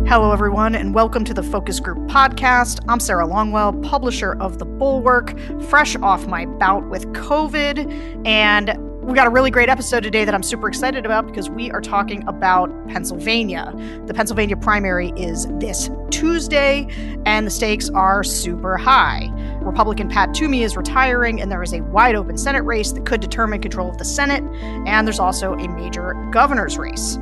Hello, everyone, and welcome to the Focus Group podcast. I'm Sarah Longwell, publisher of The Bulwark, fresh off my bout with COVID. And we got a really great episode today that I'm super excited about because we are talking about Pennsylvania. The Pennsylvania primary is this Tuesday, and the stakes are super high. Republican Pat Toomey is retiring, and there is a wide open Senate race that could determine control of the Senate. And there's also a major governor's race.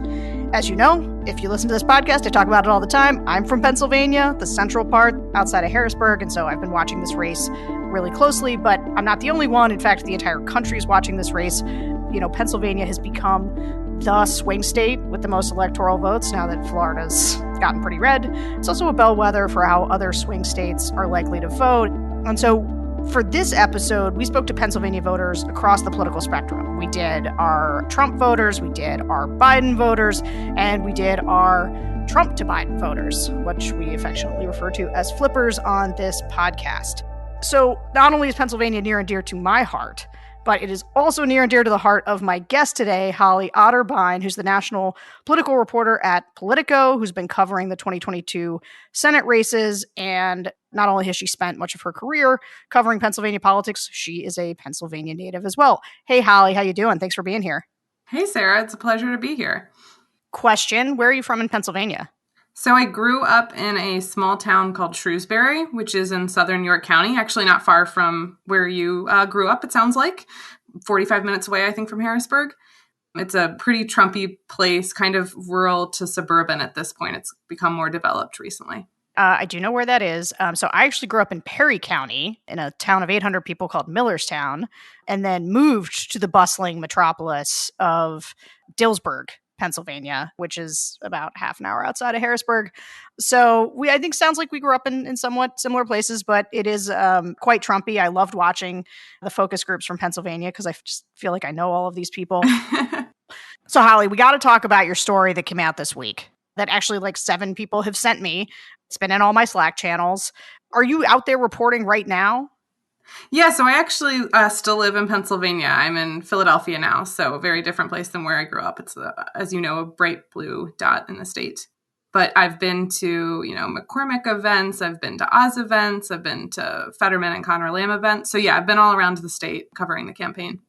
As you know, if you listen to this podcast, I talk about it all the time. I'm from Pennsylvania, the central part outside of Harrisburg, and so I've been watching this race really closely, but I'm not the only one. In fact, the entire country is watching this race. You know, Pennsylvania has become the swing state with the most electoral votes now that Florida's gotten pretty red. It's also a bellwether for how other swing states are likely to vote. And so for this episode, we spoke to Pennsylvania voters across the political spectrum. We did our Trump voters, we did our Biden voters, and we did our Trump to Biden voters, which we affectionately refer to as flippers on this podcast. So not only is Pennsylvania near and dear to my heart, but it is also near and dear to the heart of my guest today, Holly Otterbein, who's the national political reporter at POLITICO, who's been covering the 2022 Senate races. And not only has she spent much of her career covering Pennsylvania politics, she is a Pennsylvania native as well. Hey, Holly, how you doing? Thanks for being here. Hey, Sarah. It's a pleasure to be here. Question, where are you from in Pennsylvania? So I grew up in a small town called Shrewsbury, which is in southern York County, actually not far from where you grew up, it sounds like. 45 minutes away, I think, from Harrisburg. It's a pretty Trumpy place, kind of rural to suburban at this point. It's become more developed recently. I do know where that is. So I actually grew up in Perry County in a town of 800 people called Millerstown, and then moved to the bustling metropolis of Dillsburg, Pennsylvania, which is about half an hour outside of Harrisburg. So I think sounds like we grew up in somewhat similar places, but it is quite Trumpy. I loved watching the focus groups from Pennsylvania because I just feel like I know all of these people. So Holly, we got to talk about your story that came out this week that actually like 7 people have sent me. It's been in all my Slack channels. Are you out there reporting right now? Yeah, so I actually still live in Pennsylvania. I'm in Philadelphia now, so a very different place than where I grew up. It's, as you know, a bright blue dot in the state. But I've been to, McCormick events. I've been to Oz events. I've been to Fetterman and Conor Lamb events. So yeah, I've been all around the state covering the campaign.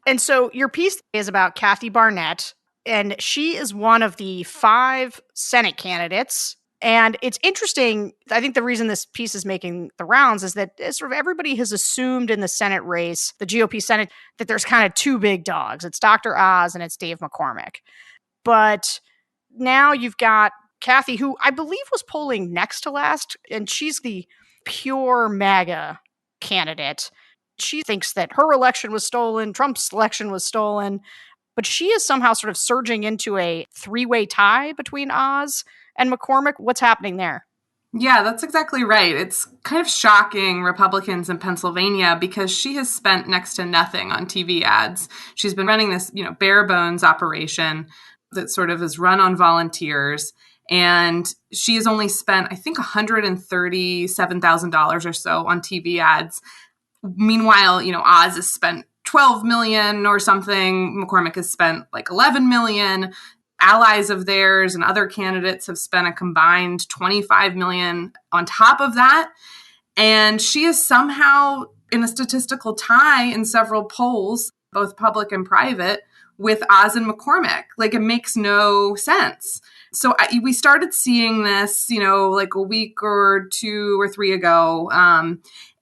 And so your piece is about Kathy Barnett, and she is one of the 5 Senate candidates. And it's interesting. I think the reason this piece is making the rounds is that sort of everybody has assumed in the Senate race, the GOP Senate, that there's kind of 2 big dogs. It's Dr. Oz and it's Dave McCormick. But now you've got Kathy, who I believe was polling next to last, and she's the pure MAGA candidate. She thinks that her election was stolen, Trump's election was stolen, but she is somehow sort of surging into a 3-way tie between Oz and McCormick. What's happening there? Yeah, that's exactly right. It's kind of shocking Republicans in Pennsylvania because she has spent next to nothing on TV ads. She's been running this, bare bones operation that sort of is run on volunteers. And she has only spent, I think, $137,000 or so on TV ads. Meanwhile, Oz has spent $12 million or something. McCormick has spent like $11 million. Allies of theirs and other candidates have spent a combined $25 million on top of that. And she is somehow in a statistical tie in several polls, both public and private, with Oz and McCormick. Like, it makes no sense. So we started seeing this, like a week or 2 or 3 ago.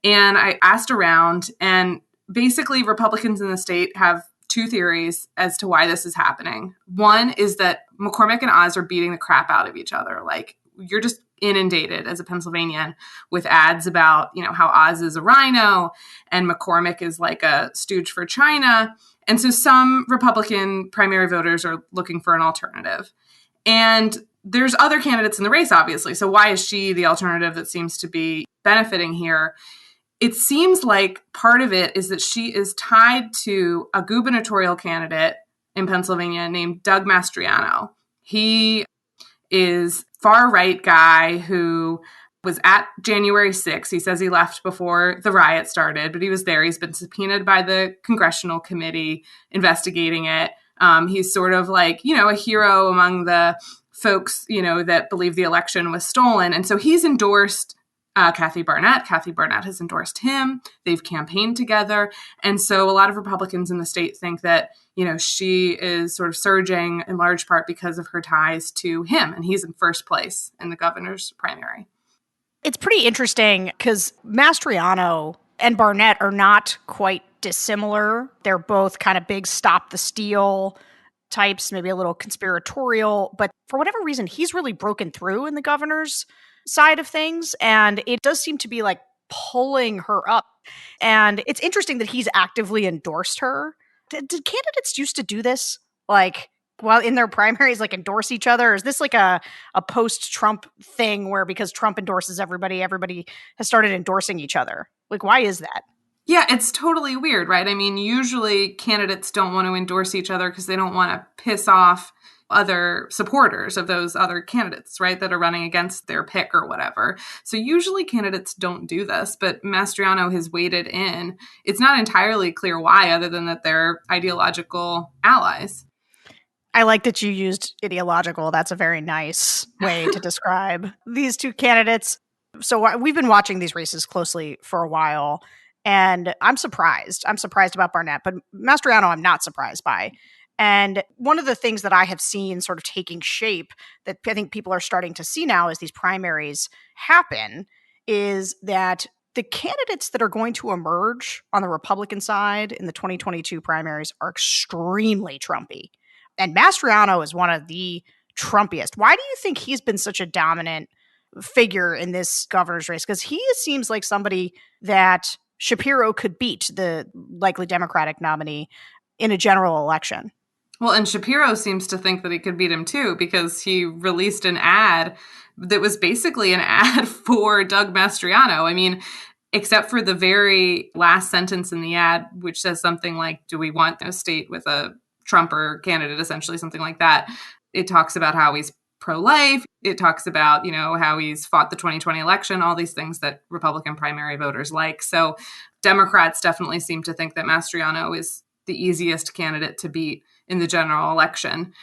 And I asked around, and basically Republicans in the state have 2 theories as to why this is happening. One is that McCormick and Oz are beating the crap out of each other. Like, you're just inundated as a Pennsylvanian with ads about, how Oz is a rhino and McCormick is like a stooge for China. And so some Republican primary voters are looking for an alternative. And there's other candidates in the race, obviously. So why is she the alternative that seems to be benefiting here? It seems like part of it is that she is tied to a gubernatorial candidate in Pennsylvania named Doug Mastriano. He is far-right guy who was at January 6th. He says he left before the riot started, but he was there. He's been subpoenaed by the congressional committee investigating it. He's sort of like, a hero among the folks, that believe the election was stolen. And so he's endorsed Kathy Barnett. Kathy Barnett has endorsed him. They've campaigned together. And so a lot of Republicans in the state think that, she is sort of surging in large part because of her ties to him. And he's in first place in the governor's primary. It's pretty interesting because Mastriano and Barnett are not quite dissimilar. They're both kind of big stop the steal types, maybe a little conspiratorial. But for whatever reason, he's really broken through in the governor's side of things. And it does seem to be like pulling her up. And it's interesting that he's actively endorsed her. Did candidates used to do this? Like, while in their primaries, like endorse each other? Or is this like a post-Trump thing where because Trump endorses everybody has started endorsing each other? Like, why is that? Yeah, it's totally weird, right? I mean, usually candidates don't want to endorse each other because they don't want to piss off other supporters of those other candidates, right, that are running against their pick or whatever. So usually candidates don't do this, but Mastriano has waded in. It's not entirely clear why, other than that they're ideological allies. I like that you used ideological. That's a very nice way to describe these two candidates. So we've been watching these races closely for a while, and I'm surprised. I'm surprised about Barnett, but Mastriano I'm not surprised by. And one of the things that I have seen sort of taking shape that I think people are starting to see now as these primaries happen is that the candidates that are going to emerge on the Republican side in the 2022 primaries are extremely Trumpy. And Mastriano is one of the Trumpiest. Why do you think he's been such a dominant figure in this governor's race? Because he seems like somebody that Shapiro could beat, the likely Democratic nominee, in a general election. Well, and Shapiro seems to think that he could beat him too, because he released an ad that was basically an ad for Doug Mastriano. I mean, except for the very last sentence in the ad, which says something like, do we want a state with a Trumper candidate, essentially something like that. It talks about how he's pro-life. It talks about, how he's fought the 2020 election, all these things that Republican primary voters like. So Democrats definitely seem to think that Mastriano is the easiest candidate to beat in the general election.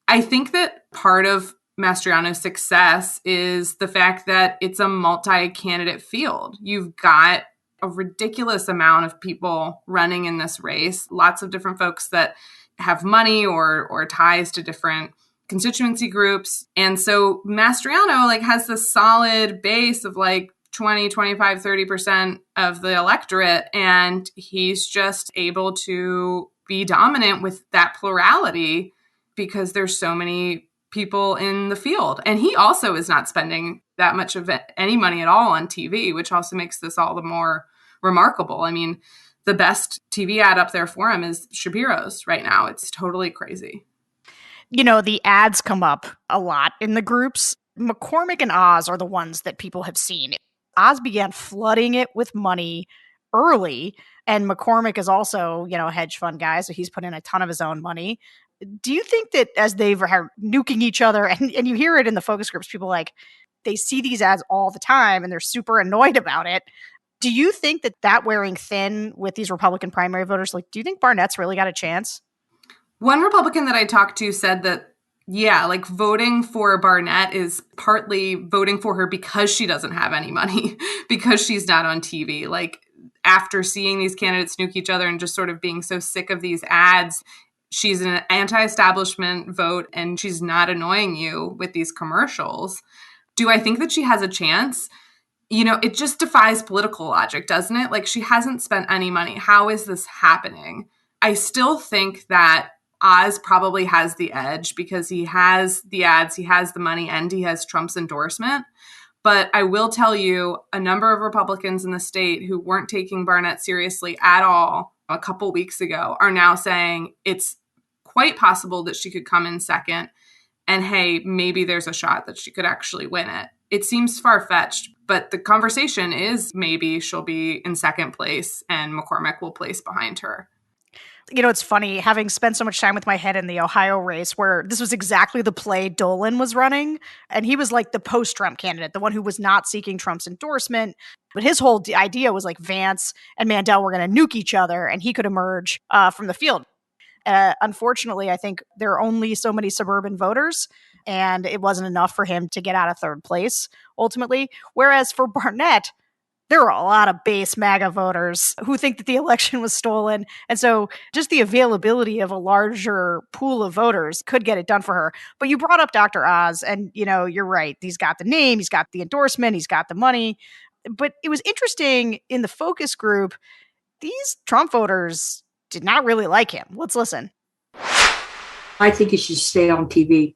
I think that part of Mastriano's success is the fact that it's a multi-candidate field. You've got a ridiculous amount of people running in this race, lots of different folks that have money or ties to different constituency groups. And so Mastriano has this solid base of 20, 25, 30% of the electorate. And he's just able to be dominant with that plurality because there's so many people in the field. And he also is not spending that much of any money at all on TV, which also makes this all the more remarkable. I mean, the best TV ad up there for him is Shapiro's right now. It's totally crazy. The ads come up a lot in the groups. McCormick and Oz are the ones that people have seen. Oz began flooding it with money early, and McCormick is also, a hedge fund guy, so he's put in a ton of his own money. Do you think that as they've nuking each other, and you hear it in the focus groups, people they see these ads all the time and they're super annoyed about it. Do you think that wearing thin with these Republican primary voters, do you think Barnett's really got a chance? One Republican that I talked to said that, voting for Barnett is partly voting for her because she doesn't have any money, because she's not on TV. After seeing these candidates nuke each other and just sort of being so sick of these ads, she's an anti-establishment vote and she's not annoying you with these commercials. Do I think that she has a chance? It just defies political logic, doesn't it? She hasn't spent any money. How is this happening? I still think that Oz probably has the edge because he has the ads, he has the money, and he has Trump's endorsement. But I will tell you, a number of Republicans in the state who weren't taking Barnett seriously at all a couple weeks ago are now saying it's quite possible that she could come in second. And hey, maybe there's a shot that she could actually win it. It seems far-fetched, but the conversation is maybe she'll be in second place and McCormick will place behind her. It's funny, having spent so much time with my head in the Ohio race where this was exactly the play Dolan was running. And he was the post-Trump candidate, the one who was not seeking Trump's endorsement. But his whole idea was Vance and Mandel were going to nuke each other and he could emerge from the field. Unfortunately, I think there are only so many suburban voters and it wasn't enough for him to get out of third place ultimately. Whereas for Barnett, there are a lot of base MAGA voters who think that the election was stolen. And so just the availability of a larger pool of voters could get it done for her. But you brought up Dr. Oz, and, you're right. He's got the name, he's got the endorsement, he's got the money. But it was interesting in the focus group, these Trump voters did not really like him. Let's listen. I think he should stay on TV.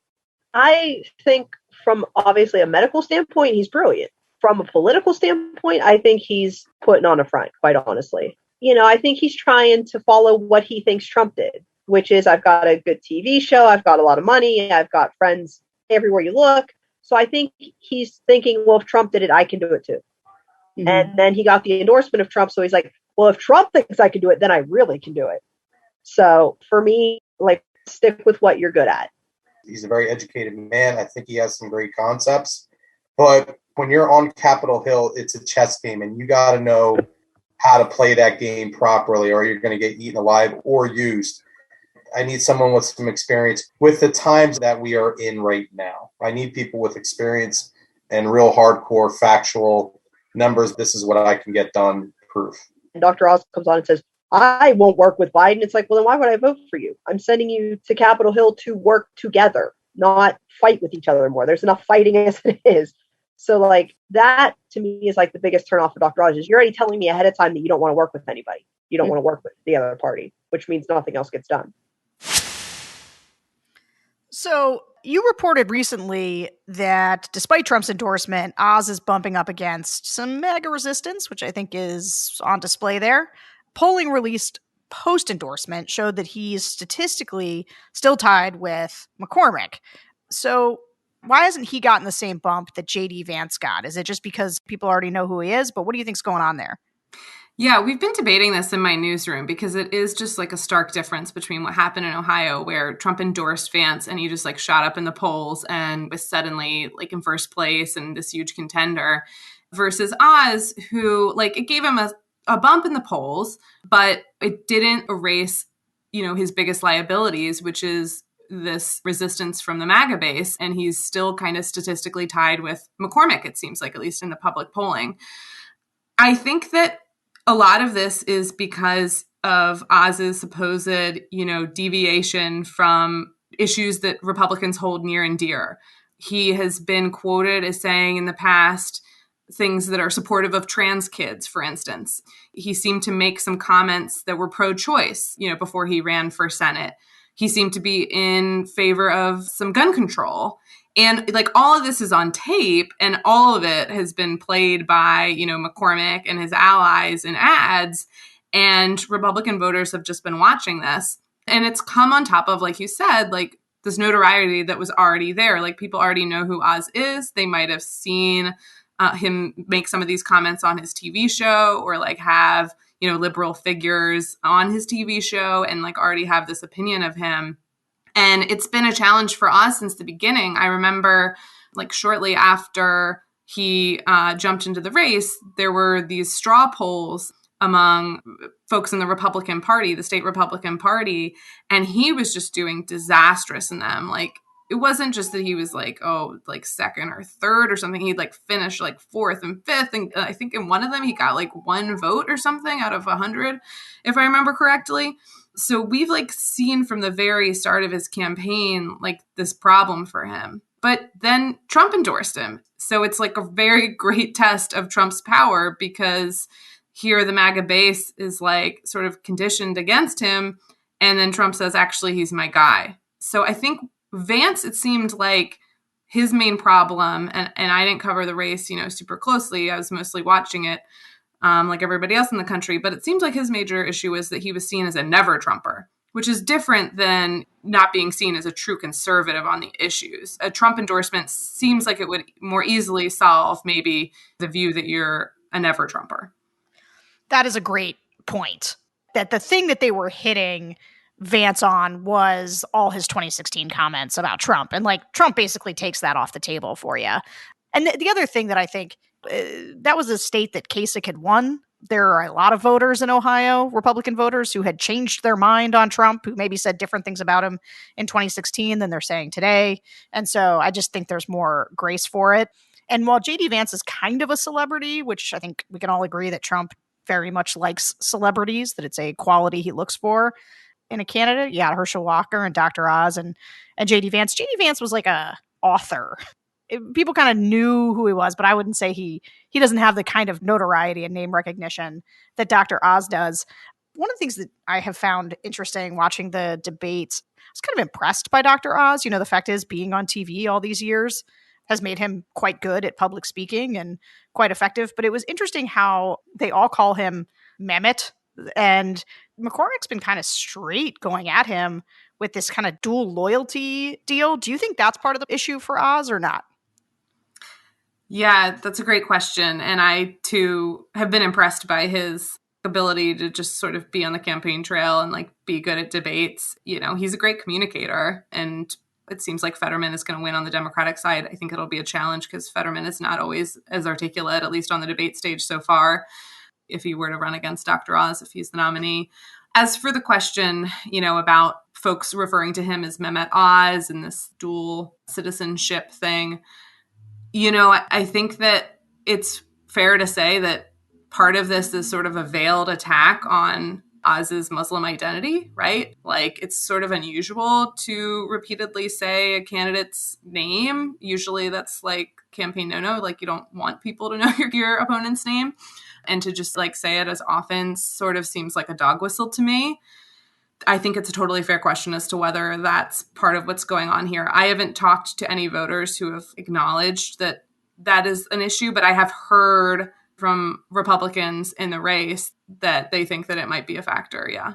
I think from obviously a medical standpoint, he's brilliant. From a political standpoint, I think he's putting on a front, quite honestly. I think he's trying to follow what he thinks Trump did, which is I've got a good TV show, I've got a lot of money, I've got friends everywhere you look. So I think he's thinking, well, if Trump did it, I can do it too. Mm-hmm. And then he got the endorsement of Trump. So he's like, well, if Trump thinks I can do it, then I really can do it. So for me, stick with what you're good at. He's a very educated man. I think he has some great concepts. But when you're on Capitol Hill, it's a chess game, and you got to know how to play that game properly, or you're going to get eaten alive or used. I need someone with some experience with the times that we are in right now. I need people with experience and real hardcore factual numbers. This is what I can get done proof. And Dr. Oz comes on and says, I won't work with Biden. It's like, well, then why would I vote for you? I'm sending you to Capitol Hill to work together, not fight with each other more. There's enough fighting as it is. So that to me is the biggest turnoff for Dr. Oz is you're already telling me ahead of time that you don't want to work with anybody. You don't want to work with the other party, which means nothing else gets done. So you reported recently that despite Trump's endorsement, Oz is bumping up against some MAGA resistance, which I think is on display there. Polling released post-endorsement showed that he's statistically still tied with McCormick. So why hasn't he gotten the same bump that J.D. Vance got? Is it just because people already know who he is? But what do you think's going on there? Yeah, we've been debating this in my newsroom because it is just a stark difference between what happened in Ohio, where Trump endorsed Vance and he just shot up in the polls and was suddenly in first place and this huge contender, versus Oz, who it gave him a bump in the polls, but it didn't erase, his biggest liabilities, which is this resistance from the MAGA base. And he's still kind of statistically tied with McCormick, it seems like, at least in the public polling. I think that a lot of this is because of Oz's supposed, deviation from issues that Republicans hold near and dear. He has been quoted as saying in the past things that are supportive of trans kids, for instance. He seemed to make some comments that were pro-choice, before he ran for Senate. He seemed to be in favor of some gun control. And all of this is on tape, and all of it has been played by, McCormick and his allies in ads. And Republican voters have just been watching this. And it's come on top of, like you said, this notoriety that was already there. People already know who Oz is. They might have seen him make some of these comments on his TV show, or have, liberal figures on his TV show and already have this opinion of him. And it's been a challenge for Oz since the beginning. I remember shortly after he jumped into the race, there were these straw polls among folks in the Republican Party, the state Republican Party, and he was just doing disastrous in them. It wasn't just that he was second or third or something. He'd finished fourth and fifth. And I think in one of them, he got one vote or something out of 100, if I remember correctly. So we've seen from the very start of his campaign, this problem for him. But then Trump endorsed him. So it's a very great test of Trump's power, because here the MAGA base is sort of conditioned against him. And then Trump says, actually, he's my guy. So I think Vance, it seemed like his main problem, and I didn't cover the race, super closely. I was mostly watching it like everybody else in the country. But it seems like his major issue was that he was seen as a never Trumper, which is different than not being seen as a true conservative on the issues. A Trump endorsement seems like it would more easily solve maybe the view that you're a never Trumper. That is a great point. That the thing that they were hitting Vance on was all his 2016 comments about Trump. And Trump basically takes that off the table for you. And the other thing that I think, that was a state that Kasich had won there are a lot of voters in Ohio, Republican voters, who had changed their mind on Trump, who maybe said different things about him in 2016 than they're saying today. And so I just think there's more grace for it. And while J.D. Vance is kind of a celebrity, which I think we can all agree that Trump very much likes celebrities, that it's a quality he looks for in a candidate. Yeah, Herschel Walker and Dr. Oz and J.D. Vance. J.D. Vance was like a author. People kind of knew who he was, but I wouldn't say he doesn't have the kind of notoriety and name recognition that Dr. Oz does. One of the things that I have found interesting watching the debates, I was kind of impressed by Dr. Oz. You know, the fact is, being on TV all these years has made him quite good at public speaking and quite effective. But it was interesting how they all call him Mehmet. And McCormick's been kind of straight going at him with this kind of dual loyalty deal. Do you think that's part of the issue for Oz or not? Yeah, that's a great question. And I, too, have been impressed by his ability to just sort of be on the campaign trail and like be good at debates. You know, he's a great communicator, and it seems like Fetterman is going to win on the Democratic side. I think it'll be a challenge because Fetterman is not always as articulate, at least on the debate stage so far, if he were to run against Dr. Oz, if he's the nominee. As for the question, you know, about folks referring to him as Mehmet Oz and this dual citizenship thing, you know, I think that it's fair to say that part of this is sort of a veiled attack on Oz's Muslim identity, right? Like, it's sort of unusual to repeatedly say a candidate's name. Usually that's like campaign no-no, like you don't want people to know your opponent's name. And to just like say it as often sort of seems like a dog whistle to me. I think it's a totally fair question as to whether that's part of what's going on here. I haven't talked to any voters who have acknowledged that that is an issue, but I have heard from Republicans in the race that they think that it might be a factor. Yeah.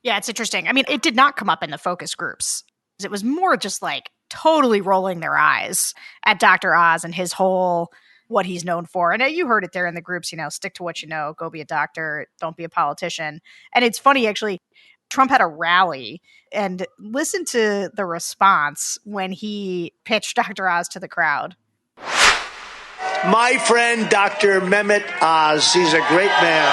Yeah, it's interesting. I mean, it did not come up in the focus groups. It was more just like totally rolling their eyes at Dr. Oz and his whole, what he's known for. And you heard it there in the groups, you know, stick to what you know, go be a doctor, don't be a politician. And it's funny, actually, Trump had a rally, and listen to the response when he pitched Dr. Oz to the crowd. My friend, Dr. Mehmet Oz, he's a great man.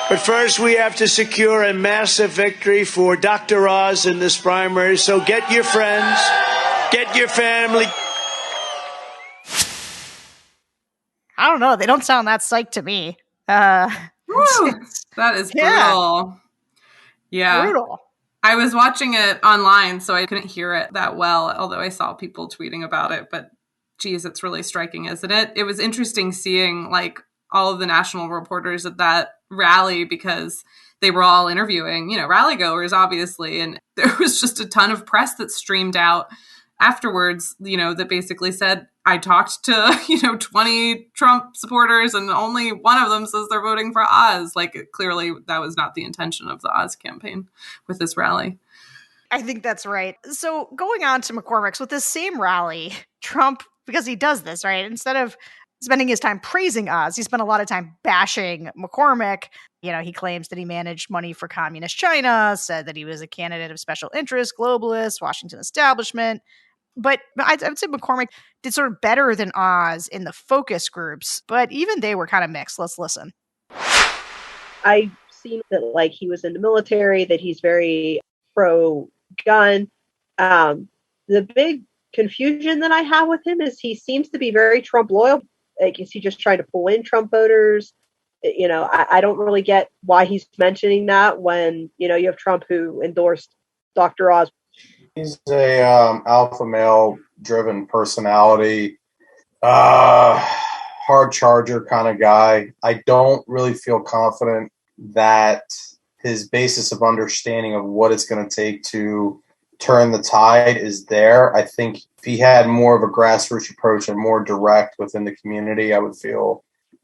But first, we have to secure a massive victory for Dr. Oz in this primary. So get your friends, get your family. I don't know. They don't sound that psyched to me. That is brutal. Yeah. Brutal. I was watching it online, so I couldn't hear it that well, although I saw people tweeting about it. But geez, it's really striking, isn't it? It was interesting seeing like all of the national reporters at that rally because they were all interviewing, you know, rally goers, obviously. And there was just a ton of press that streamed out afterwards, you know, that basically said, I talked to, 20 Trump supporters and only one of them says they're voting for Oz. Like, clearly that was not the intention of the Oz campaign with this rally. I think that's right. So going on to McCormick's, with this same rally, Trump, because he does this, right? Instead of spending his time praising Oz, he spent a lot of time bashing McCormick. You know, he claims that he managed money for communist China, said that he was a candidate of special interest, globalist, Washington establishment. But I would say McCormick did sort of better than Oz in the focus groups, but even they were kind of mixed. Let's listen. I've seen that, like, he was in the military, that he's very pro-gun. The big confusion that I have with him is he seems to be very Trump loyal. Like, is he just trying to pull in Trump voters? You know, I don't really get why he's mentioning that when, you know, you have Trump who endorsed Dr. Oz. He's a alpha male driven personality, hard charger kind of guy. I don't really feel confident that his basis of understanding of what it's going to take to turn the tide is there. I think if he had more of a grassroots approach and more direct within the community, I would feel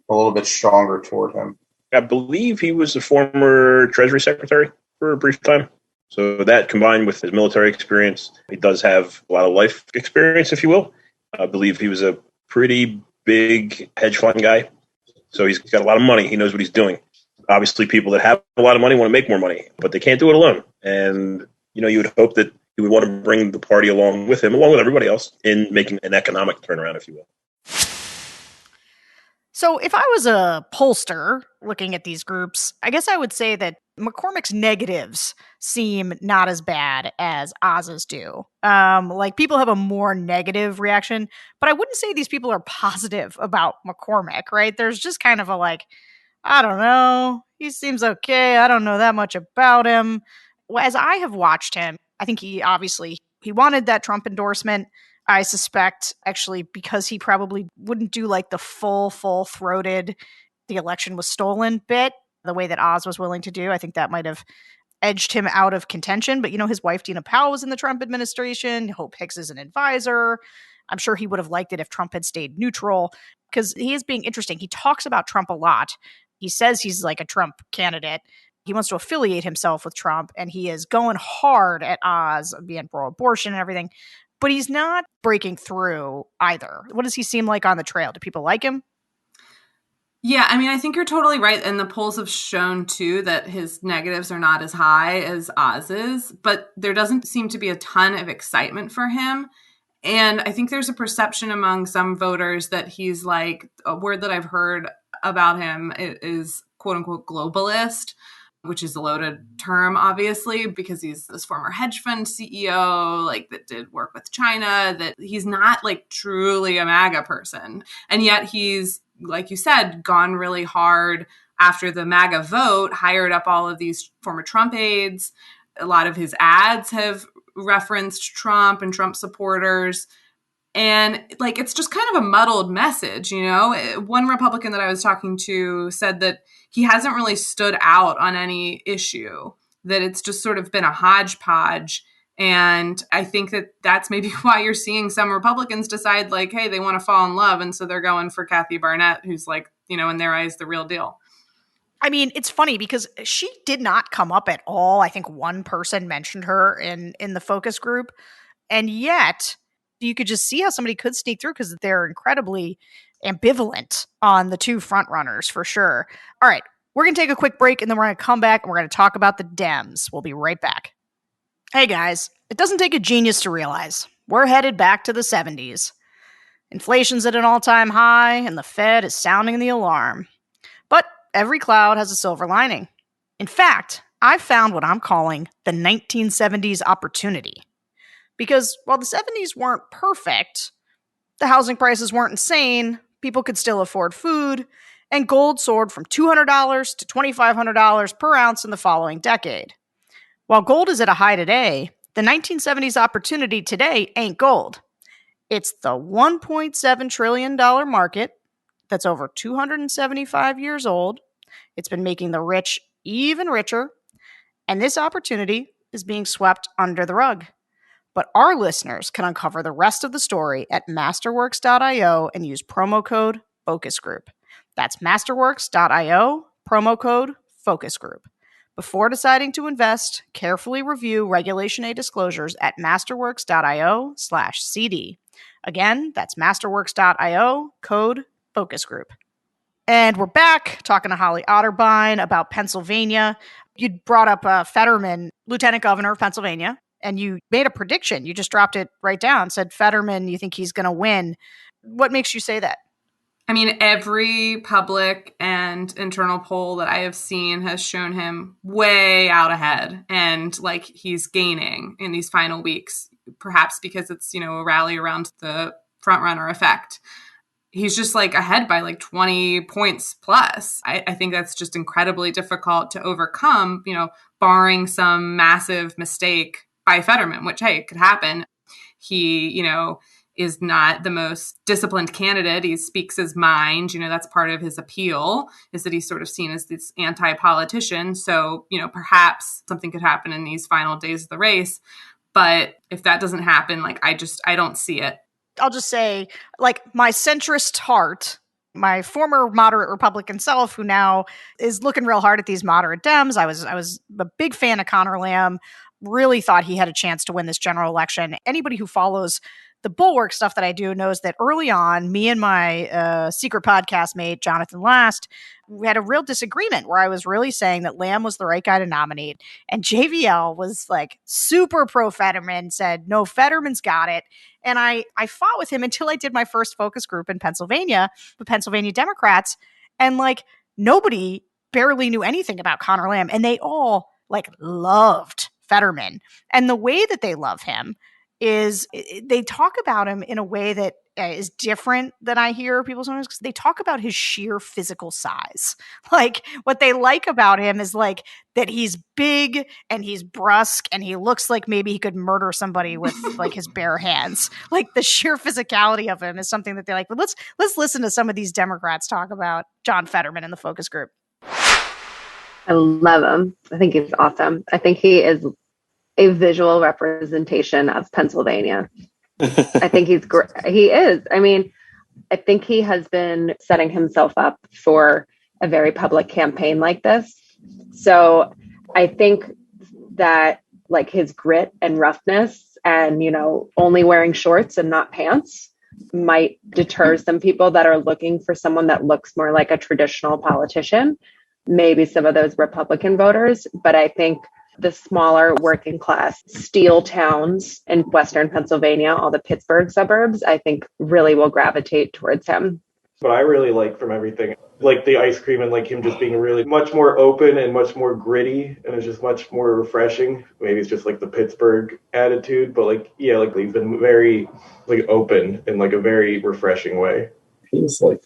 a little bit stronger toward him. I believe he was the former Treasury Secretary for a brief time. So that, combined with his military experience, he does have a lot of life experience, if you will. I believe he was a pretty big hedge fund guy. So he's got a lot of money. He knows what he's doing. Obviously, people that have a lot of money want to make more money, but they can't do it alone. And, you know, you would hope that he would want to bring the party along with him, along with everybody else, in making an economic turnaround, if you will. So if I was a pollster looking at these groups, I guess I would say that McCormick's negatives seem not as bad as Oz's do. Like people have a more negative reaction, but I wouldn't say these people are positive about McCormick, right? There's just kind of a like, I don't know, he seems okay. I don't know that much about him. Well, as I have watched him, I think he wanted that Trump endorsement. I suspect actually because he probably wouldn't do like the full-throated the election was stolen bit the way that Oz was willing to do. I think that might have edged him out of contention. But, his wife, Dina Powell, was in the Trump administration. Hope Hicks is an advisor. I'm sure he would have liked it if Trump had stayed neutral because he is being interesting. He talks about Trump a lot. He says he's like a Trump candidate. He wants to affiliate himself with Trump, and he is going hard at Oz, being pro-abortion and everything. But he's not breaking through either. What does he seem like on the trail? Do people like him? Yeah, I mean, I think you're totally right. And the polls have shown, too, that his negatives are not as high as Oz's. But there doesn't seem to be a ton of excitement for him. And I think there's a perception among some voters that he's like, a word that I've heard about him is quote unquote globalist, which is a loaded term, obviously, because he's this former hedge fund CEO, like that did work with China, that he's not like truly a MAGA person. And yet he's, like you said, gone really hard after the MAGA vote, hired up all of these former Trump aides. A lot of his ads have referenced Trump and Trump supporters. And like, it's just kind of a muddled message, One Republican that I was talking to said that he hasn't really stood out on any issue, that it's just sort of been a hodgepodge. And I think that that's maybe why you're seeing some Republicans decide like, hey, they want to fall in love. And so they're going for Kathy Barnett, who's like, in their eyes, the real deal. I mean, it's funny because she did not come up at all. I think one person mentioned her in the focus group. And yet you could just see how somebody could sneak through because they're incredibly ambivalent on the two front runners for sure. All right, we're going to take a quick break and then we're going to come back and we're going to talk about the Dems. We'll be right back. Hey guys, it doesn't take a genius to realize we're headed back to the 70s. Inflation's at an all-time high and the Fed is sounding the alarm. But every cloud has a silver lining. In fact, I've found what I'm calling the 1970s opportunity. Because while the 70s weren't perfect, the housing prices weren't insane, people could still afford food, and gold soared from $200 to $2,500 per ounce in the following decade. While gold is at a high today, the 1970s opportunity today ain't gold. It's the $1.7 trillion market that's over 275 years old. It's been making the rich even richer, and this opportunity is being swept under the rug. But our listeners can uncover the rest of the story at masterworks.io and use promo code Focus Group. That's masterworks.io, promo code Focus Group. Before deciding to invest, carefully review Regulation A disclosures at masterworks.io/CD. Again, that's masterworks.io, code Focus Group. And we're back talking to Holly Otterbein about Pennsylvania. You brought up Fetterman, Lieutenant Governor of Pennsylvania. And you made a prediction. You just dropped it right down, said Fetterman, you think he's going to win. What makes you say that? I mean, every public and internal poll that I have seen has shown him way out ahead and like he's gaining in these final weeks, perhaps because it's, a rally around the frontrunner effect. He's just like ahead by like 20 points plus. I think that's just incredibly difficult to overcome, barring some massive mistake by Fetterman, which, hey, it could happen. He, is not the most disciplined candidate. He speaks his mind. That's part of his appeal is that he's sort of seen as this anti-politician. So, perhaps something could happen in these final days of the race. But if that doesn't happen, like, I don't see it. I'll just say, like, my centrist heart, my former moderate Republican self, who now is looking real hard at these moderate Dems. I was a big fan of Conor Lamb. Really thought he had a chance to win this general election. Anybody who follows the Bulwark stuff that I do knows that early on, me and my secret podcast mate, Jonathan Last, we had a real disagreement where I was really saying that Lamb was the right guy to nominate. And JVL was like super pro Fetterman, said, no, Fetterman's got it. And I fought with him until I did my first focus group in Pennsylvania, the Pennsylvania Democrats. And like nobody barely knew anything about Conor Lamb. And they all like loved Fetterman. And the way that they love him is they talk about him in a way that is different than I hear people sometimes, because they talk about his sheer physical size. Like what they like about him is like that he's big and he's brusque and he looks like maybe he could murder somebody with like his bare hands. Like the sheer physicality of him is something that they like. But let's listen to some of these Democrats talk about John Fetterman in the focus group. I love him. I think he's awesome. I think he is a visual representation of Pennsylvania. I think he's great. He is. I mean, I think he has been setting himself up for a very public campaign like this. So I think that like his grit and roughness and, you know, only wearing shorts and not pants might deter some people that are looking for someone that looks more like a traditional politician, maybe some of those Republican voters. But I think the smaller working class steel towns in Western Pennsylvania, all the Pittsburgh suburbs, I think really will gravitate towards him. But I really like from everything, like the ice cream and like him just being really much more open and much more gritty. And it's just much more refreshing. Maybe it's just like the Pittsburgh attitude, but like, yeah, like he's been very like open in like a very refreshing way. He's like,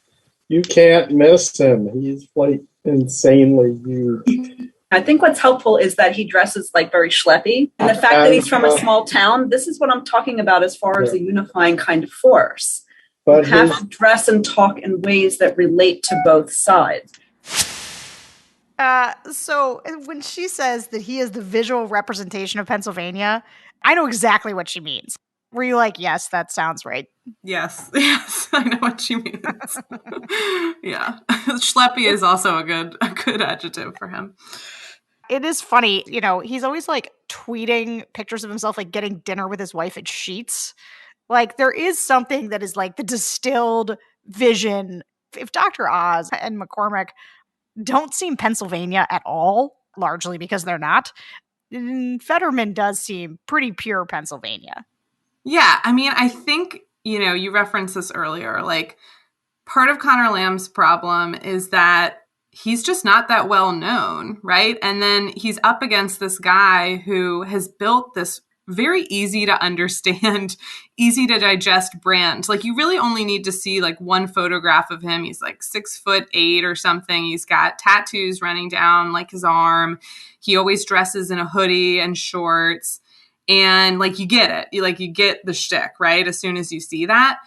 you can't miss him. He's like insanely huge. I think what's helpful is that he dresses like very schleppy. And the fact that he's from a small town, this is what I'm talking about as far as a unifying kind of force. But you have to dress and talk in ways that relate to both sides. So when she says that he is the visual representation of Pennsylvania, I know exactly what she means. Were you like, yes, that sounds right? Yes, I know what she means. Yeah. Schleppy is also a good adjective for him. It is funny, you know, he's always like tweeting pictures of himself like getting dinner with his wife at Sheetz. Like there is something that is like the distilled vision. If Dr. Oz and McCormick don't seem Pennsylvania at all, largely because they're not, Fetterman does seem pretty pure Pennsylvania. Yeah, I mean, I think, you know, you referenced this earlier, like part of Conor Lamb's problem is that he's just not that well known, right? And then he's up against this guy who has built this very easy to understand, easy to digest brand. Like you really only need to see like one photograph of him. He's like 6'8" or something. He's got tattoos running down like his arm. He always dresses in a hoodie and shorts. And like you get it. You get the shtick, right? As soon as you see that.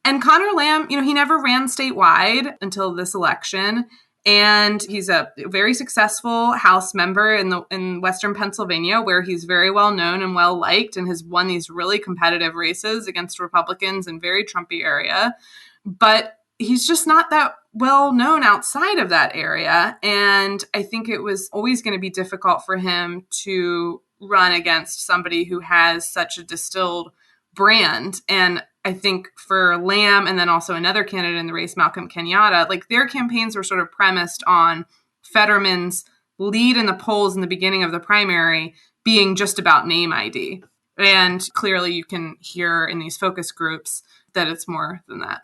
And Conor Lamb, you know, he never ran statewide until this election. And he's a very successful House member in Western Pennsylvania, where he's very well known and well liked and has won these really competitive races against Republicans in very Trumpy area. But he's just not that well known outside of that area. And I think it was always going to be difficult for him to run against somebody who has such a distilled brand. And I think for Lamb and then also another candidate in the race, Malcolm Kenyatta, like their campaigns were sort of premised on Fetterman's lead in the polls in the beginning of the primary being just about name ID. And clearly you can hear in these focus groups that it's more than that.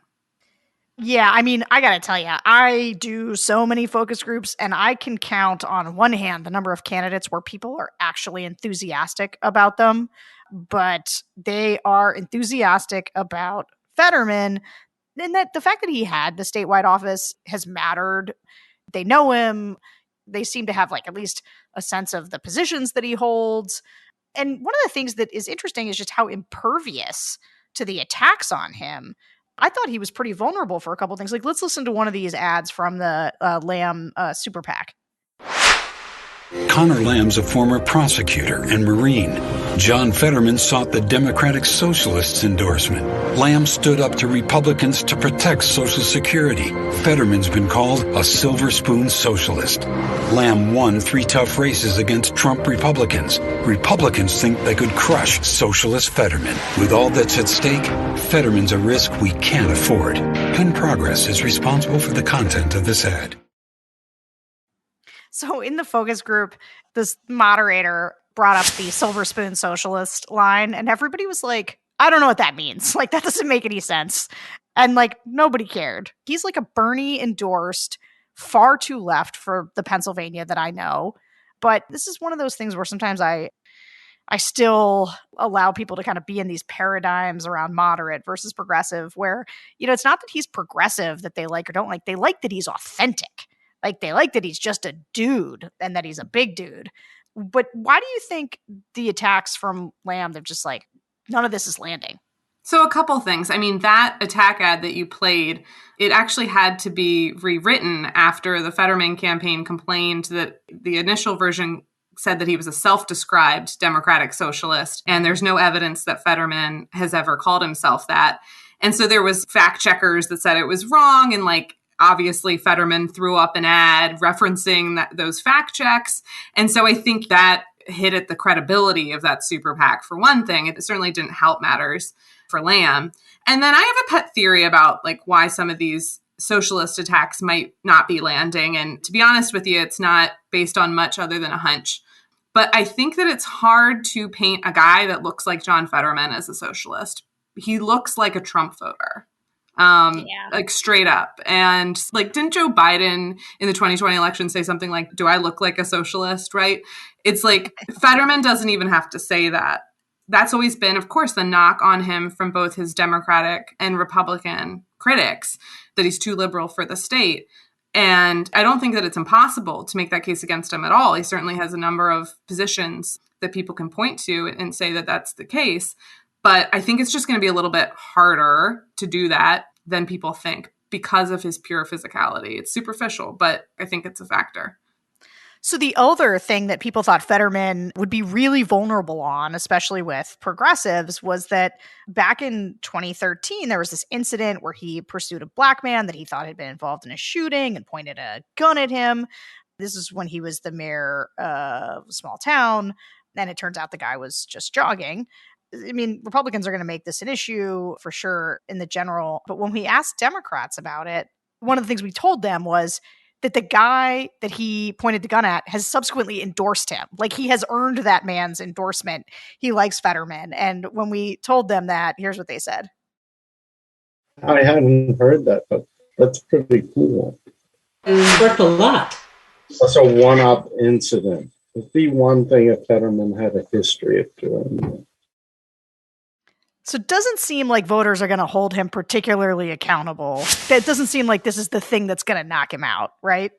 Yeah, I mean, I got to tell you, I do so many focus groups and I can count on one hand the number of candidates where people are actually enthusiastic about them, but they are enthusiastic about Fetterman. And that the fact that he had the statewide office has mattered. They know him. They seem to have like at least a sense of the positions that he holds. And one of the things that is interesting is just how impervious to the attacks on him. I thought he was pretty vulnerable for a couple of things. Like, let's listen to one of these ads from the Lamb Super PAC. Conor Lamb's a former prosecutor and Marine. John Fetterman sought the Democratic Socialists' endorsement. Lamb stood up to Republicans to protect Social Security. Fetterman's been called a silver spoon socialist. Lamb won 3 tough races against Trump Republicans. Republicans think they could crush socialist Fetterman. With all that's at stake, Fetterman's a risk we can't afford. Penn Progress is responsible for the content of this ad. So in the focus group, this moderator brought up the silver spoon socialist line, and everybody was like, I don't know what that means. Like, that doesn't make any sense. And like, nobody cared. He's like a Bernie endorsed, far too left for the Pennsylvania that I know. But this is one of those things where sometimes I still allow people to kind of be in these paradigms around moderate versus progressive, where, it's not that he's progressive that they like or don't like. They like that he's authentic. Like, they like that he's just a dude and that he's a big dude. But why do you think the attacks from Lamb, they're just like, none of this is landing? So a couple things. I mean, that attack ad that you played, it actually had to be rewritten after the Fetterman campaign complained that the initial version said that he was a self-described Democratic socialist, and there's no evidence that Fetterman has ever called himself that. And so there was fact checkers that said it was wrong, and like, obviously, Fetterman threw up an ad referencing those fact checks. And so I think that hit at the credibility of that super PAC for one thing. It certainly didn't help matters for Lamb. And then I have a pet theory about like why some of these socialist attacks might not be landing. And to be honest with you, it's not based on much other than a hunch. But I think that it's hard to paint a guy that looks like John Fetterman as a socialist. He looks like a Trump voter. Like straight up. And like, didn't Joe Biden in the 2020 election say something like, do I look like a socialist? Right. It's like Fetterman doesn't even have to say that. That's always been, of course, the knock on him from both his Democratic and Republican critics, that he's too liberal for the state. And I don't think that it's impossible to make that case against him at all. He certainly has a number of positions that people can point to and say that that's the case. But I think it's just going to be a little bit harder to do that than people think because of his pure physicality. It's superficial, but I think it's a factor. So the other thing that people thought Fetterman would be really vulnerable on, especially with progressives, was that back in 2013, there was this incident where he pursued a black man that he thought had been involved in a shooting and pointed a gun at him. This is when he was the mayor of a small town. And it turns out the guy was just jogging. I mean, Republicans are going to make this an issue for sure in the general. But when we asked Democrats about it, one of the things we told them was that the guy that he pointed the gun at has subsequently endorsed him. Like, he has earned that man's endorsement. He likes Fetterman. And when we told them that, here's what they said. I hadn't heard that, but that's pretty cool. It's worth a lot. That's a one-up incident. It'd be one thing if Fetterman had a history of doing that. So it doesn't seem like voters are going to hold him particularly accountable. It doesn't seem like this is the thing that's going to knock him out, right?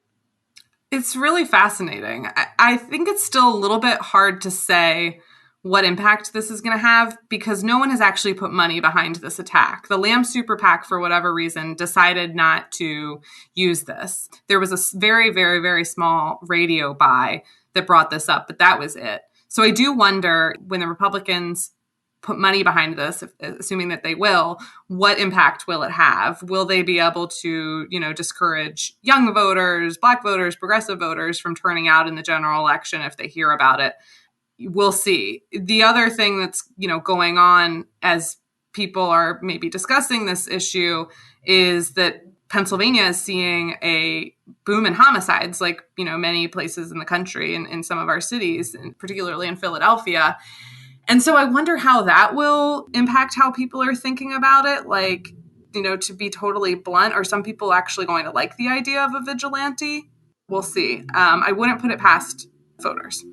It's really fascinating. I think it's still a little bit hard to say what impact this is going to have because no one has actually put money behind this attack. The Lamb Super PAC, for whatever reason, decided not to use this. There was a very, very, very small radio buy that brought this up, but that was it. So I do wonder when the Republicans put money behind this, assuming that they will, what impact will it have? Will they be able to, discourage young voters, black voters, progressive voters from turning out in the general election if they hear about it? We'll see. The other thing that's, going on as people are maybe discussing this issue is that Pennsylvania is seeing a boom in homicides, like, many places in the country and in some of our cities, and particularly in Philadelphia. And so I wonder how that will impact how people are thinking about it. Like, to be totally blunt, are some people actually going to like the idea of a vigilante? We'll see. I wouldn't put it past voters.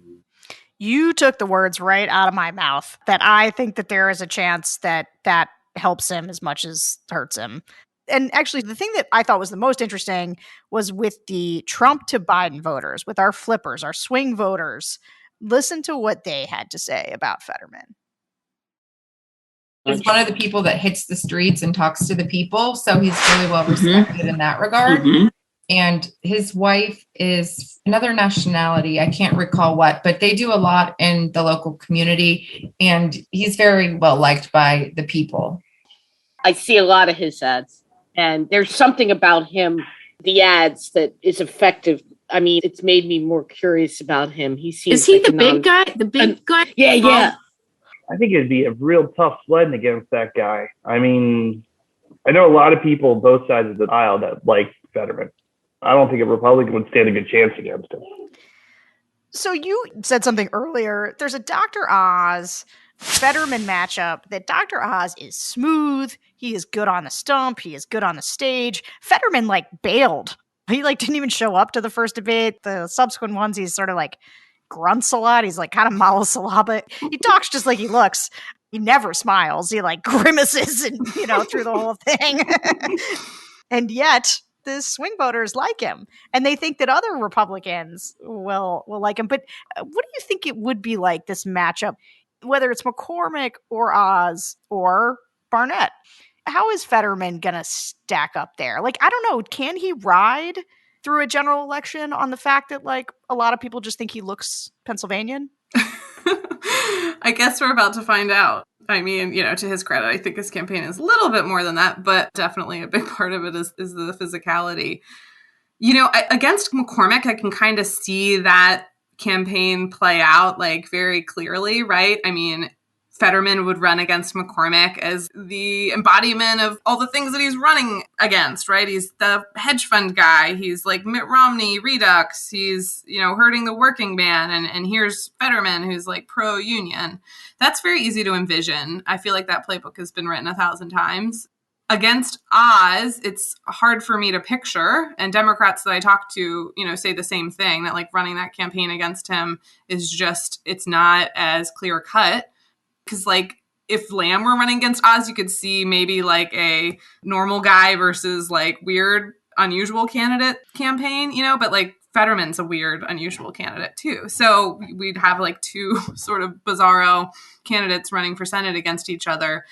You took the words right out of my mouth, that I think that there is a chance that that helps him as much as hurts him. And actually, the thing that I thought was the most interesting was with the Trump to Biden voters, with our flippers, our swing voters. Listen to what they had to say about Fetterman. He's one of the people that hits the streets and talks to the people. So he's really well respected in that regard. And his wife is another nationality. I can't recall what, but they do a lot in the local community. And he's very well liked by the people. I see a lot of his ads, and there's something about him, the ads, that is effective. I mean, it's made me more curious about him. He seems Is he like the big guy? The big guy? Yeah. I think it'd be a real tough sledding against that guy. I mean, I know a lot of people both sides of the aisle that like Fetterman. I don't think a Republican would stand a good chance against him. So you said something earlier. There's a Dr. Oz Fetterman matchup that Dr. Oz is smooth. He is good on the stump. He is good on the stage. Fetterman bailed. He didn't even show up to the first debate. The subsequent ones, he's sort of grunts a lot. He's kind of monosyllabic. He talks just like he looks. He never smiles. He grimaces and through the whole thing. And yet the swing voters like him, and they think that other Republicans will like him. But what do you think it would be like, this matchup, whether it's McCormick or Oz or Barnett? How is Fetterman going to stack up there? I don't know. Can he ride through a general election on the fact that a lot of people just think he looks Pennsylvanian? I guess we're about to find out. I mean, to his credit, I think his campaign is a little bit more than that, but definitely a big part of it is the physicality. Against McCormick, I can kind of see that campaign play out very clearly, right? I mean, Fetterman would run against McCormick as the embodiment of all the things that he's running against, right? He's the hedge fund guy. He's Mitt Romney Redux. He's, hurting the working man. And here's Fetterman, who's pro-union. That's very easy to envision. I feel like that playbook has been written 1,000 times. Against Oz, it's hard for me to picture. And Democrats that I talk to, say the same thing, that running that campaign against him is just, it's not as clear cut. Because, if Lamb were running against Oz, you could see maybe, a normal guy versus, weird, unusual candidate campaign, But, Fetterman's a weird, unusual candidate, too. So we'd have, two sort of bizarro candidates running for Senate against each other.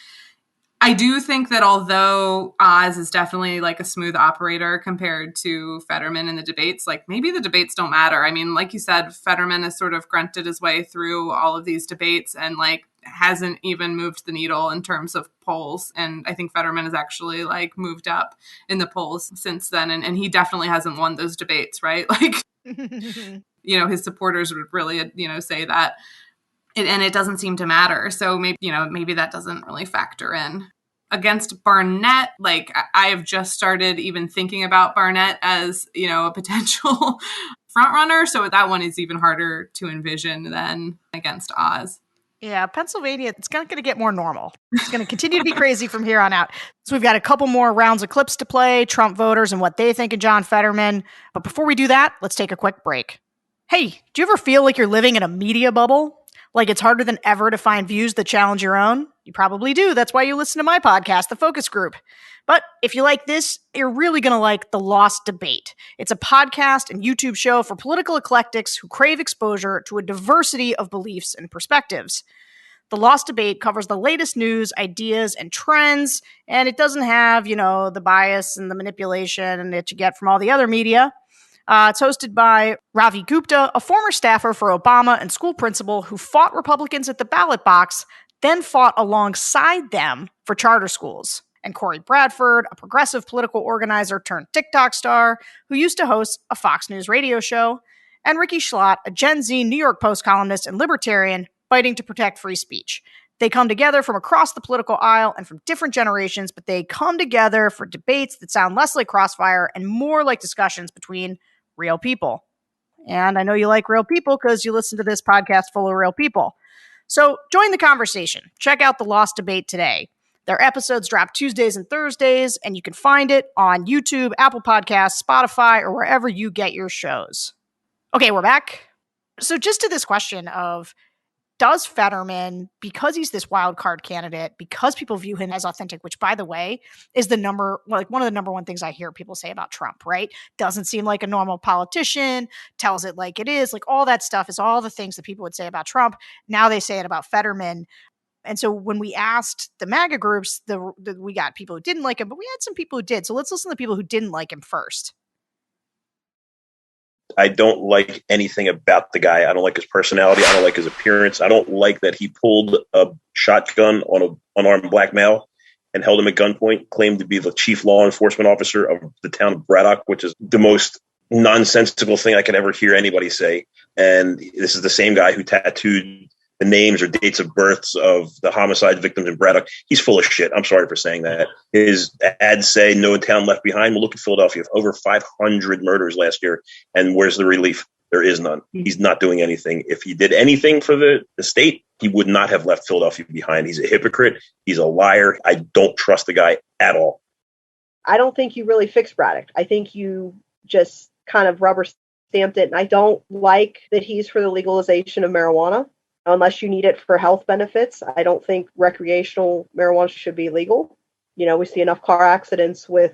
I do think that although Oz is definitely a smooth operator compared to Fetterman in the debates, maybe the debates don't matter. I mean, like you said, Fetterman has sort of grunted his way through all of these debates and hasn't even moved the needle in terms of polls. And I think Fetterman has actually moved up in the polls since then. And he definitely hasn't won those debates, right? His supporters would really, say that. And it doesn't seem to matter. So maybe that doesn't really factor in. Against Barnett, I have just started even thinking about Barnett as, a potential front runner. So that one is even harder to envision than against Oz. Yeah, Pennsylvania, it's going to get more normal. It's going to continue to be crazy from here on out. So we've got a couple more rounds of clips to play, Trump voters and what they think of John Fetterman. But before we do that, let's take a quick break. Hey, do you ever feel like you're living in a media bubble? It's harder than ever to find views that challenge your own? You probably do. That's why you listen to my podcast, The Focus Group. But if you like this, you're really going to like The Lost Debate. It's a podcast and YouTube show for political eclectics who crave exposure to a diversity of beliefs and perspectives. The Lost Debate covers the latest news, ideas, and trends, and it doesn't have, the bias and the manipulation that you get from all the other media. It's hosted by Ravi Gupta, a former staffer for Obama and school principal who fought Republicans at the ballot box, then fought alongside them for charter schools. And Corey Bradford, a progressive political organizer turned TikTok star who used to host a Fox News radio show. And Ricky Schlott, a Gen Z New York Post columnist and libertarian fighting to protect free speech. They come together from across the political aisle and from different generations, but they come together for debates that sound less like crossfire and more like discussions between real people. And I know you like real people because you listen to this podcast full of real people. So join the conversation. Check out The Lost Debate today. Their episodes drop Tuesdays and Thursdays, and you can find it on YouTube, Apple Podcasts, Spotify, or wherever you get your shows. Okay, we're back. So just to this question of, does Fetterman, because he's this wild card candidate, because people view him as authentic, which, by the way, is one of the number one things I hear people say about Trump, right? Doesn't seem like a normal politician, tells it like it is, all that stuff is all the things that people would say about Trump. Now they say it about Fetterman. And so when we asked the MAGA groups, we got people who didn't like him, but we had some people who did. So let's listen to the people who didn't like him first. I don't like anything about the guy. I don't like his personality. I don't like his appearance. I don't like that he pulled a shotgun on an unarmed black male and held him at gunpoint, claimed to be the chief law enforcement officer of the town of Braddock, which is the most nonsensical thing I could ever hear anybody say. And this is the same guy who tattooed the names or dates of births of the homicide victims in Braddock. He's full of shit. I'm sorry for saying that. His ads say no town left behind. Well, look at Philadelphia. Over 500 murders last year. And where's the relief? There is none. He's not doing anything. If he did anything for the state, he would not have left Philadelphia behind. He's a hypocrite. He's a liar. I don't trust the guy at all. I don't think you really fixed Braddock. I think you just kind of rubber stamped it. And I don't like that he's for the legalization of marijuana. Unless you need it for health benefits, I don't think recreational marijuana should be legal. You know, we see enough car accidents with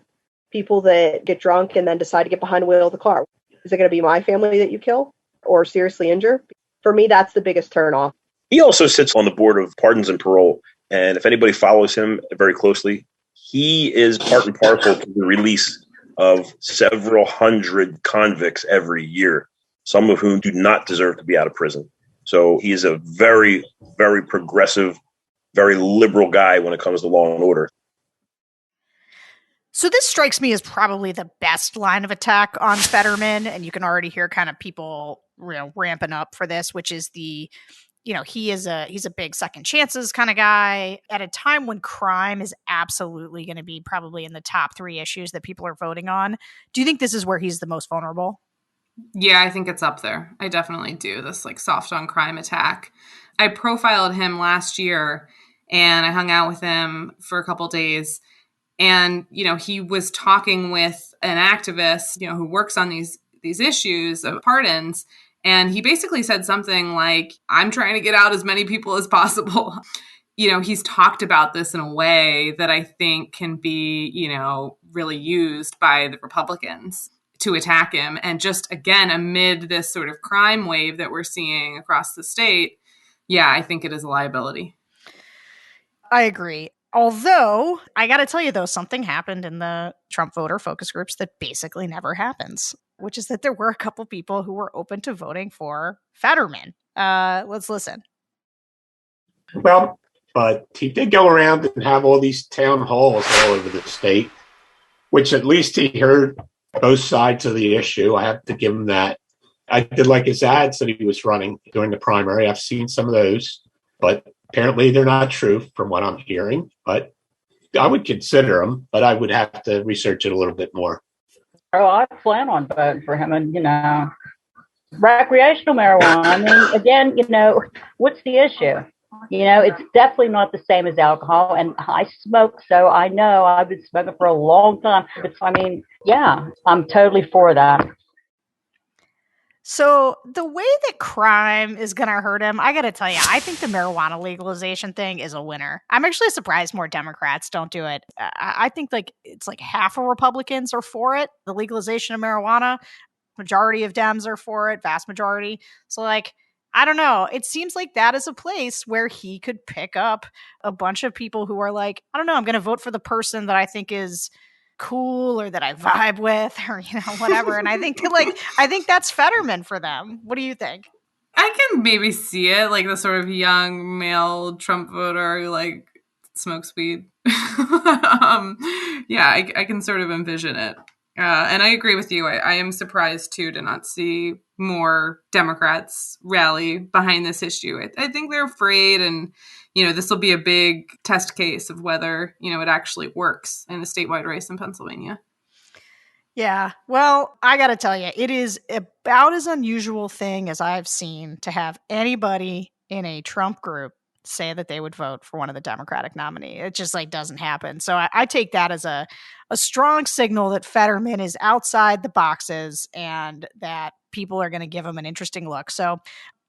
people that get drunk and then decide to get behind the wheel of the car. Is it going to be my family that you kill or seriously injure? For me, that's the biggest turnoff. He also sits on the board of pardons and parole. And if anybody follows him very closely, he is part and parcel to the release of several hundred convicts every year, some of whom do not deserve to be out of prison. So he's a very, very progressive, very liberal guy when it comes to law and order. So this strikes me as probably the best line of attack on Fetterman, and you can already hear kind of people, ramping up for this, which is he's a big second chances kind of guy at a time when crime is absolutely going to be probably in the top 3 issues that people are voting on. Do you think this is where he's the most vulnerable? Yeah, I think it's up there. I definitely do. This soft on crime attack. I profiled him last year and I hung out with him for a couple days. And, he was talking with an activist, who works on these issues of pardons. And he basically said something like, I'm trying to get out as many people as possible. He's talked about this in a way that I think can be, really used by the Republicans to attack him. And just, again, amid this sort of crime wave that we're seeing across the state, yeah, I think it is a liability. I agree. Although, I got to tell you, though, something happened in the Trump voter focus groups that basically never happens, which is that there were a couple people who were open to voting for Fetterman. Let's listen. Well, but he did go around and have all these town halls all over the state, which at least he heard both sides of the issue. I have to give him that. I did like his ads that he was running during the primary. I've seen some of those, but apparently they're not true from what I'm hearing. But I would consider them, but I would have to research it a little bit more. Oh, I plan on voting for him. And, recreational marijuana, I mean, again, what's the issue? It's definitely not the same as alcohol. And I smoke, so I know I've been smoking for a long time. But yeah, I'm totally for that. So the way that crime is going to hurt him, I got to tell you, I think the marijuana legalization thing is a winner. I'm actually surprised more Democrats don't do it. I think it's half of Republicans are for it, the legalization of marijuana. Majority of Dems are for it, vast majority. So I don't know. It seems like that is a place where he could pick up a bunch of people who are I don't know, I'm going to vote for the person that I think is cool or that I vibe with or, whatever. And I think I think that's Fetterman for them. What do you think? I can maybe see it, the sort of young male Trump voter who smokes weed. Yeah, I can sort of envision it. And I agree with you. I am surprised, too, to not see more Democrats rally behind this issue. I think they're afraid, and, this will be a big test case of whether, it actually works in the statewide race in Pennsylvania. Yeah, well, I got to tell you, it is about as unusual thing as I've seen to have anybody in a Trump group say that they would vote for one of the Democratic nominees. It just doesn't happen. So I take that as a strong signal that Fetterman is outside the boxes and that people are going to give him an interesting look. So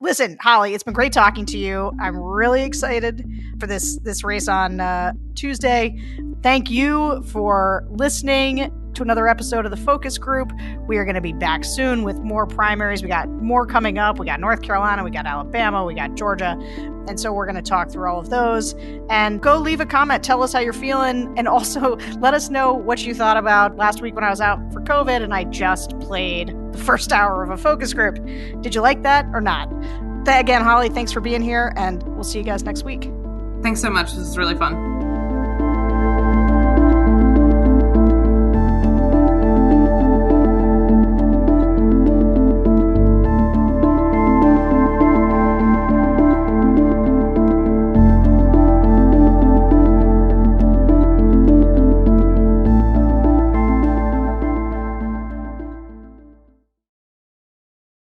listen, Holly, it's been great talking to you. I'm really excited for this race on Tuesday. Thank you for listening to another episode of the Focus Group. We are going to be back soon with more primaries. We got more coming up. We got North Carolina, we got Alabama, we got Georgia. And so we're going to talk through all of those. And go leave a comment. Tell us how you're feeling. And also let us know what you thought about last week when I was out for COVID and I just played the first hour of a focus group. Did you like that or not? Again, Holly, thanks for being here, and we'll see you guys next week. Thanks so much. This is really fun.